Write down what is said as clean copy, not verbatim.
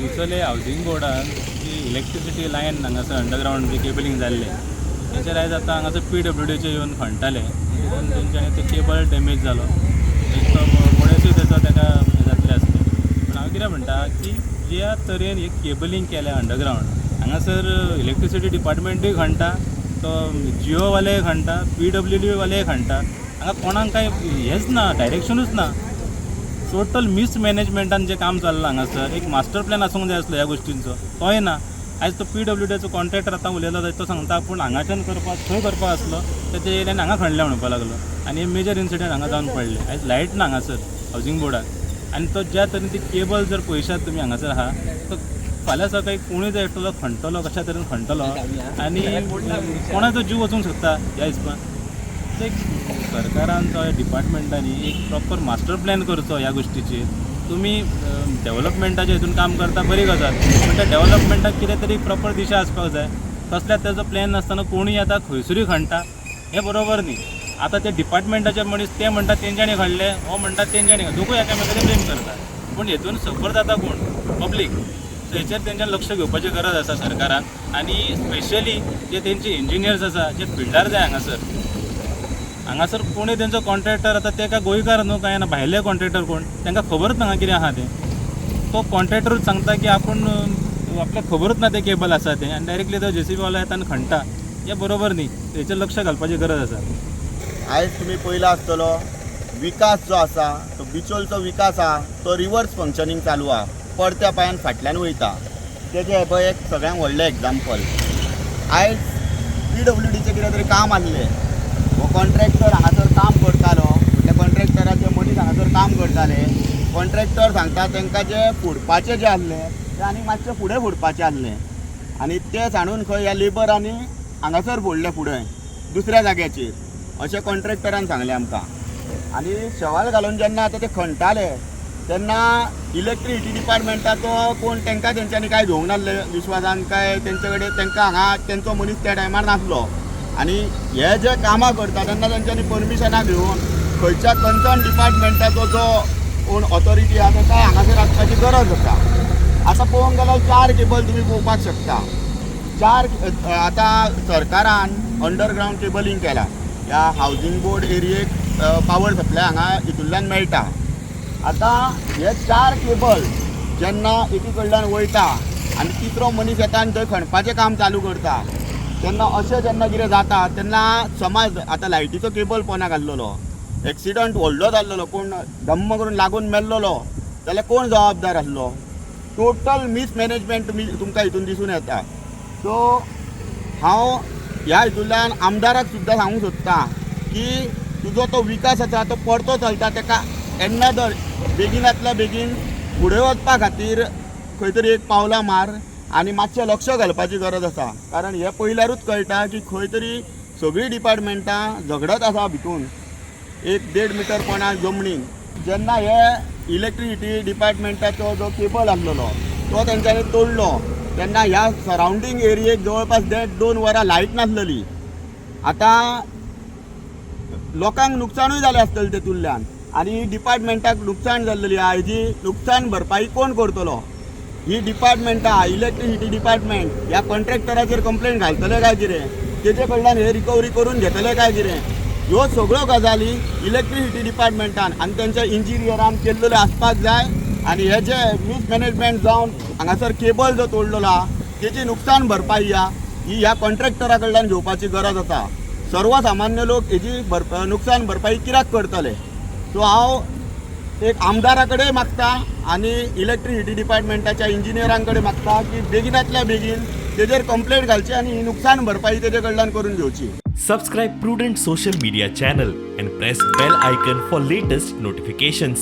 कुसले housing बोर्डान जी electricity lion हांगासर underground जी cabling जाल्लें तेचेर आयज आतां हांगासर PWDचे येवन खणटाले देखून तेंच्यांनी ते केबल डॅमेज जालो एक तो मणसूय तेचो ताका जातले आसले पूण हांव कितें म्हणटा की ज्या तरेन एक केबलिंग केल्या अंडरग्रावंड हांगासर इलेक्ट्रिसिटी डिपार्टमेंटूय खणटा तो जिओवाले खणटा PWD वाले खणटा हांगा कोणाक कांय हेंच ना डायरेक्शनूच ना टोटल मिसमॅनेजमेंटान जें काम चल्लां हांगासर एक मास्टर प्लॅन आसूंक जाय आसलो ह्या गोश्टींचो तोय ना आयज तो PWDचो कॉन्ट्रॅक्टर आतां उलयलो जाल्यार तो सांगता पूण हांगाच्यान करपाक खंय करपाक आसलो तेच्या येयल्यान हांगा खणलें म्हणपाक लागलो आनी हे मेजर इन्सिडंट हांगा जावन पडले आयज लायट ना हांगासर हावजींग बोर्डाक आनी तो ज्या तरेन ती केबल जर पळयशात तुमी हांगासर आहा तो फाल्यां सकाळी कोणूय जर एकटलो खणटलो कशा तरेन खणटलो आनी कोणाचो जीव वचूंक शकता ह्या हिसपान एक सरकारान जो डिपार्टमेंटांनी एक प्रॉपर मास्टर प्लॅन करचो ह्या गोश्टीचेर तुमी डेव्हलपमेंटाच्या हितून काम करता बरी गजाल पण त्या डेव्हलपमेंटाक कितें तरी प्रॉपर दिशा आसपाक जाय तसल्याच तेजो प्लॅन नासतना कोणूय आतां खंयसरूय खणटा हें बरोबर न्ही आतां ते डिपार्टमेंटाचे मनीस ते म्हणटा तेंच्यांनी खणले हो म्हणटा तेंच्यांनी दोगूय एकामेकाचेर ब्लेम करता पूण हेतून सफर जाता कोण पब्लीक सो हेचेर तेंच्यान लक्ष घेवपाची गरज आसा सरकारान आनी स्पेशली जे तेंचे इंजिनियर्स आसा जे फिल्डार जाय हांगासर कोणूय तेंचो कॉन्ट्रॅक्टर आतां ते काय गोंयकार न्हू काय ना भायले कॉन्ट्रॅक्टर कोण तांकां खबरूच ना कितें आहा तें तो कॉन्ट्रॅक्टरूच सांगता की आपूण आपल्याक खबरूच ना तें केबल आसा तें आनी डायरेक्टली तो JCB वालो येता आनी खणटा हें बरोबर न्ही हेचेर लक्ष घालपाची गरज आसा आयज तुमी पयलो आसतलो विकास जो आसा तो बिचोलचो विकास आहा तो रिवर्स फंक्शनींग चालू आहा पडत्या पांयान फाटल्यान वयता तेजें हें पळय एक सगळ्यांक व्हडलें एग्जाम्पल आयज PWDचें कितें तरी काम आसलें हो कॉन्ट्रॅक्टर हांगासर काम करतालो त्या कॉन्ट्रॅक्टराचे मनीस हांगासर काम करताले कॉन्ट्रॅक्टर सांगता तांकां जे फोडपाचें जें आहलें तें आनी मातशें फुडें फोडपाचें आहलें आनी तें सांडून खंय ह्या लेबरांनी हांगासर फोडलें फुडें दुसऱ्या जाग्याचेर अशें कॉन्ट्रॅक्टरान सांगलें आमकां आनी शवाल घालून जेन्ना आतां ते खणटाले तेन्ना इलेक्ट्रिसिटी डिपार्टमेंटाचो कोण तांकां तेंच्यांनी कांय घेवंक नासले विश्वासान काय तेंचे कडेन तांकां हांगा तेंचो मनीस त्या टायमार नासलो आनी हे जे कामां करता तेन्ना तेंच्यांनी परमिशनां घेवन खंयच्या कन्सर्न डिपार्टमेंटाचो जो कोण ऑथॉरिटी आहा ताका हांगासर आसपाची गरज आसा आतां पळोवंक गेल्यार 4 केबल तुमी पळोवपाक शकता 4 आतां सरकारान अंडरग्रावंड केबलिंग केला ह्या हावजींग बोर्ड एरियेक पावर सप्लाय हांगा हितूंतल्यान मेळटा आतां हे 4 केबल जेन्ना एकी कडल्यान वयता आनी तिसरो मनीस येता आनी थंय खणपाचें काम चालू करता तेन्ना अशें जेन्ना कितें जाता तेन्ना समज आतां लायटीचो केबल पोंदा घाल्लेलो एक्सिडंट व्हडलो जाल्लो कोण धम्म करून लागून मेल्लो जाल्यार कोण जबाबदार आसलो टोटल मिसमॅनेजमेंट तुमकां हितून दिसून येता सो हांव ह्या हितूंतल्यान आमदाराक सुद्दां सांगूंक सोदता की तुजो तो विकास आसा तो परतो चलता ताका एन्नादर बेगिनांतल्या बेगीन फुडें वचपा खातीर खंय तरी एक पावलां मार आनी मातशें लक्ष घालपाची गरज आसा कारण हे पयल्यारूच कळटा की खंय तरी सगळीं डिपार्टमेंटां झगडत आसा भितून 1-1.5 मिटर कोणा जमनीन जेन्ना हे इलेक्ट्रिसिटी डिपार्टमेंटाचो जो केबल आसलेलो तो तेंच्यांनी तोडलो तेन्ना ह्या सरावंडींग एरियेक जवळपास 1.5-2 वरां लायट नासलेली आतां लोकांक नुकसाणूय जालें आसतलें तेतूंतल्यान आनी डिपार्टमेंटाक नुकसाण जाल्लेली आहा हेजी नुकसाण भरपाई कोण करतलो ही डिपार्टमेंट आहा इलेक्ट्रिसिटी डिपार्टमेंट ह्या कॉन्ट्रॅक्टराचेर कंप्लेंट घालतले काय कितें तेजे कडल्यान हे रिकवरी करून घेतले काय कितें ह्यो सगळ्यो गजाली इलेक्ट्रिसिटी डिपार्टमेंटान आनी तेंच्या इंजिनियरान केल्लेल्यो आसपाक जाय आनी हे जे मिसमॅनेजमेंट जावन हांगासर केबल जो तोडलेलो आहा तेची नुकसाण भरपाई ही ह्या कॉन्ट्रॅक्टरा कडल्यान घेवपाची गरज आसा सर्वसामान्य लोक हेजी नुकसाण भरपाई कित्याक करतले सो हांव एक आमदारा कडेन मागता आनी इलेक्ट्रिसिटी डिपार्टमेंटाच्या इंजिनियरां कडेन मागता की बेगिनांतल्या बेगीन तेजेर कंप्लेंट घालची आनी ही नुकसाण भरपाई तेजे कडल्यान करून घेवची Subscribe Prudent social media channel and press bell icon for latest notifications.